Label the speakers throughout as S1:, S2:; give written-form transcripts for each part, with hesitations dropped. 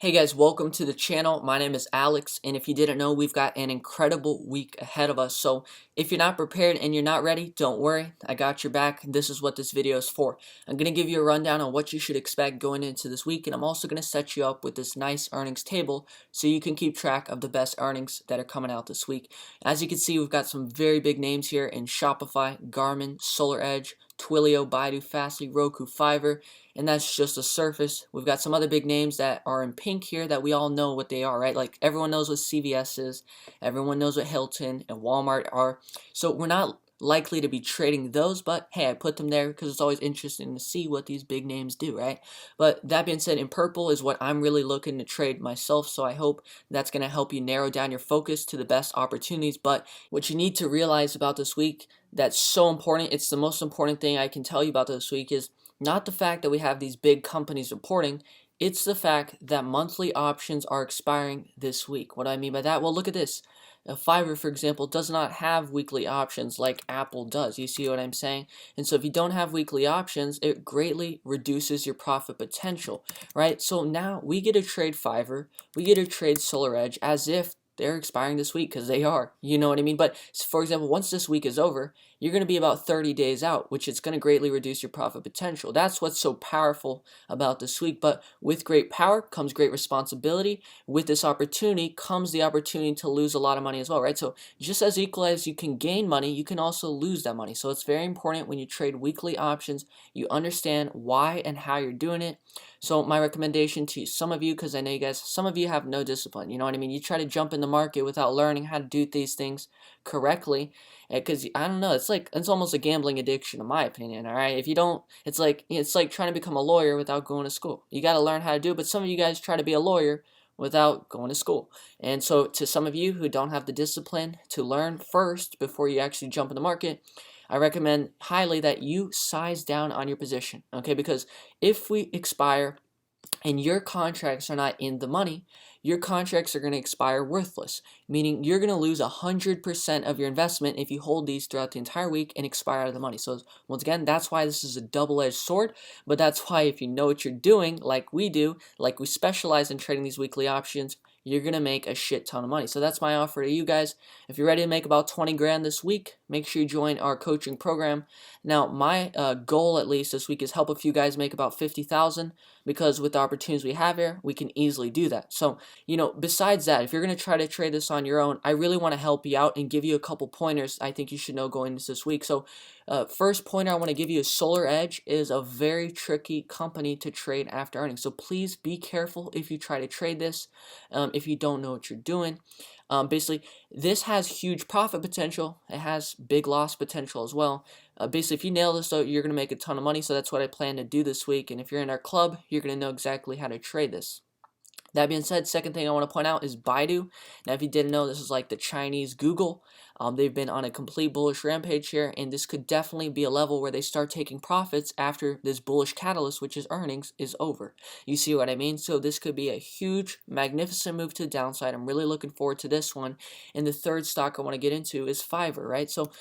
S1: Hey guys, welcome to the channel. My name is Alex, and if you didn't know, we've got an incredible week ahead of us. So if you're not prepared and you're not ready, don't worry, I got your back. This is what this video is for. I'm going to give you a rundown on what you should expect going into this week, and I'm also going to set you up with this nice earnings table so you can keep track of the best earnings that are coming out this week. As you can see, we've got some very big names here in Shopify, Garmin, SolarEdge, Twilio, Baidu, Fastly, Roku, Fiverr, and that's just the surface. We've got some other big names that are in pink here that we all know what they are, right? Like everyone knows what CVS is, everyone knows what Hilton and Walmart are. So we're not likely to be trading those, but hey, I put them there because it's always interesting to see what these big names do, right? But that being said, in purple is what I'm really looking to trade myself, so I hope that's going to help you narrow down your focus to the best opportunities. But what you need to realize about this week that's so important, it's the most important thing I can tell you about this week, is not the fact that we have these big companies reporting, it's the fact that monthly options are expiring this week. What do I mean by that? Well, look at this. Fiverr, for example, does not have weekly options like Apple does. You see what I'm saying? And so if you don't have weekly options, it greatly reduces your profit potential, right? So now we get to trade Fiverr, we get to trade SolarEdge as if they're expiring this week, because they are. You know what I mean? But for example, once this week is over, you're going to be about 30 days out, which is going to greatly reduce your profit potential. That's what's so powerful about this week. But with great power comes great responsibility. With this opportunity comes the opportunity to lose a lot of money as well, right? So just as equal as you can gain money, you can also lose that money. So it's very important when you trade weekly options, you understand why and how you're doing it. So my recommendation to some of you, because I know you guys, some of you have no discipline, you know what I mean? You try to jump in the market without learning how to do these things correctly, because I don't know, it's almost a gambling addiction in my opinion. All right, if you don't, it's like trying to become a lawyer without going to school. You got to learn how to do it. But some of you guys try to be a lawyer without going to school. And so to some of you who don't have the discipline to learn first before you actually jump in the market, I recommend highly that you size down on your position, okay? Because if we expire and your contracts are not in the money, your contracts are going to expire worthless, meaning you're going to lose 100% of your investment if you hold these throughout the entire week and expire out of the money. So once again, that's why this is a double-edged sword, but that's why if you know what you're doing, like we do, like we specialize in trading these weekly options, you're going to make a shit ton of money. So that's my offer to you guys. If you're ready to make about 20 grand this week, make sure you join our coaching program. Now, my goal at least this week is help a few guys make about 50,000, because with the opportunities we have here, we can easily do that. So, you know, besides that, if you're going to try to trade this on your own, I really want to help you out and give you a couple pointers I think you should know going into this week. So, first pointer I want to give you is SolarEdge is a very tricky company to trade after earnings. So please be careful if you try to trade this, if you don't know what you're doing. Basically, this has huge profit potential. It has big loss potential as well. Basically, if you nail this, though, you're going to make a ton of money. So that's what I plan to do this week. And if you're in our club, you're going to know exactly how to trade this. That being said, second thing I want to point out is Baidu. Now, if you didn't know, this is like the Chinese Google. They've been on a complete bullish rampage here, and this could definitely be a level where they start taking profits after this bullish catalyst, which is earnings, is over. You see what I mean? So this could be a huge, magnificent move to the downside. I'm really looking forward to this one. And the third stock I want to get into is Fiverr, right? So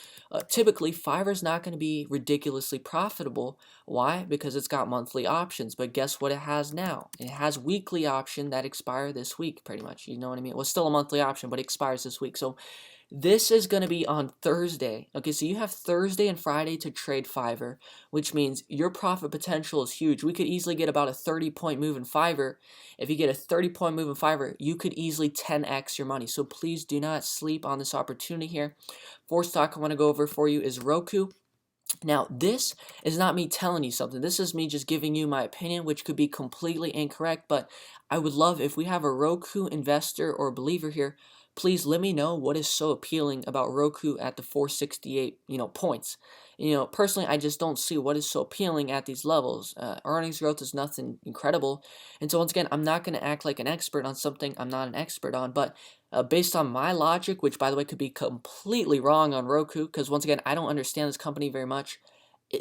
S1: typically, Fiverr is not going to be ridiculously profitable. Why? Because it's got monthly options. But guess what it has now? It has weekly option that expire this week, pretty much. You know what I mean? Well, it's still a monthly option, but it expires this week. So this is going to be on Thursday. Okay, so you have Thursday and Friday to trade Fiverr, which means your profit potential is huge. We could easily get about a 30-point move in Fiverr. If you get a 30-point move in Fiverr, you could easily 10x your money. So please do not sleep on this opportunity here. Fourth stock I want to go over for you is Roku. Now, this is not me telling you something. This is me just giving you my opinion, which could be completely incorrect, but I would love if we have a Roku investor or believer here, please let me know what is so appealing about Roku at the 468, points. Personally, I just don't see what is so appealing at these levels. Earnings growth is nothing incredible. And so once again, I'm not going to act like an expert on something I'm not an expert on, but based on my logic, which by the way could be completely wrong on Roku, because once again, I don't understand this company very much.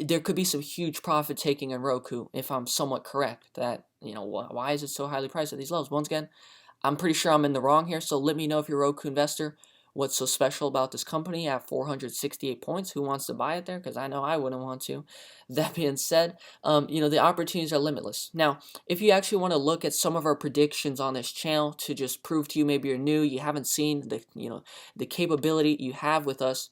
S1: There could be some huge profit taking in Roku if I'm somewhat correct that, why is it so highly priced at these levels? Once again, I'm pretty sure I'm in the wrong here, so let me know if you're a Roku investor. what's so special about this company at 468 points. Who wants to buy it there? Because I know I wouldn't want to. That being said, the opportunities are limitless. Now, if you actually want to look at some of our predictions on this channel to just prove to you, maybe you're new, you haven't seen the capability you have with us,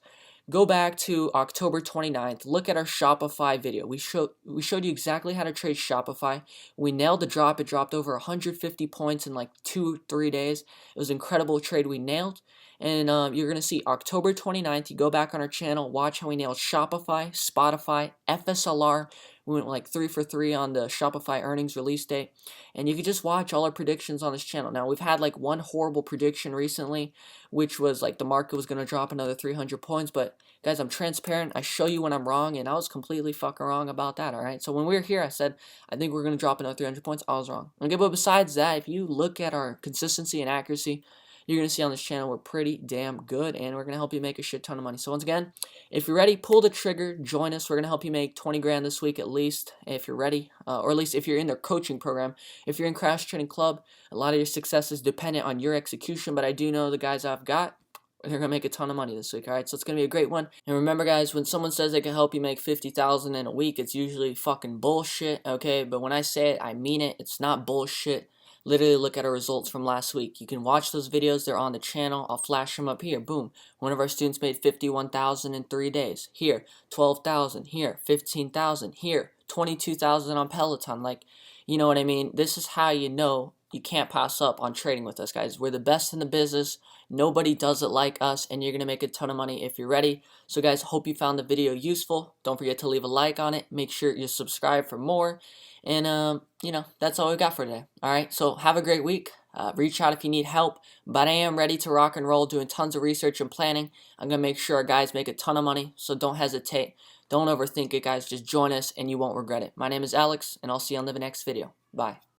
S1: go back to October 29th. Look at our Shopify video. We showed you exactly how to trade Shopify. We nailed the drop. It dropped over 150 points in like 2-3 days. It was an incredible trade we nailed. And you're going to see October 29th. You go back on our channel, watch how we nailed Shopify, Spotify, FSLR. We went like 3 for 3 on the Shopify earnings release date. And you can just watch all our predictions on this channel. Now, we've had like one horrible prediction recently, which was like the market was going to drop another 300 points. But guys, I'm transparent. I show you when I'm wrong, and I was completely fucking wrong about that, all right? So when we were here, I said, I think we're going to drop another 300 points. I was wrong. Okay, but besides that, if you look at our consistency and accuracy, you're going to see on this channel we're pretty damn good, and we're going to help you make a shit ton of money. So once again, if you're ready, pull the trigger, join us. We're going to help you make 20 grand this week at least, if you're ready, or at least if you're in their coaching program. If you're in Crash Trading Club, a lot of your success is dependent on your execution, but I do know the guys I've got, they're going to make a ton of money this week, all right? So it's going to be a great one. And remember, guys, when someone says they can help you make $50,000 in a week, it's usually fucking bullshit, okay? But when I say it, I mean it. It's not bullshit. Literally look at our results from last week. You can watch those videos. They're on the channel. I'll flash them up here. Boom. One of our students made $51,000 in 3 days. Here, $12,000. Here, $15,000. Here, $22,000 on Peloton. Like, you know what I mean? This is how you know you can't pass up on trading with us, guys. We're the best in the business. Nobody does it like us, and you're going to make a ton of money if you're ready. So, guys, hope you found the video useful. Don't forget to leave a like on it. Make sure you subscribe for more. And, that's all we got for today. All right, so have a great week. Reach out if you need help. But I am ready to rock and roll, doing tons of research and planning. I'm going to make sure our guys make a ton of money, so don't hesitate. Don't overthink it, guys. Just join us, and you won't regret it. My name is Alex, and I'll see you on the next video. Bye.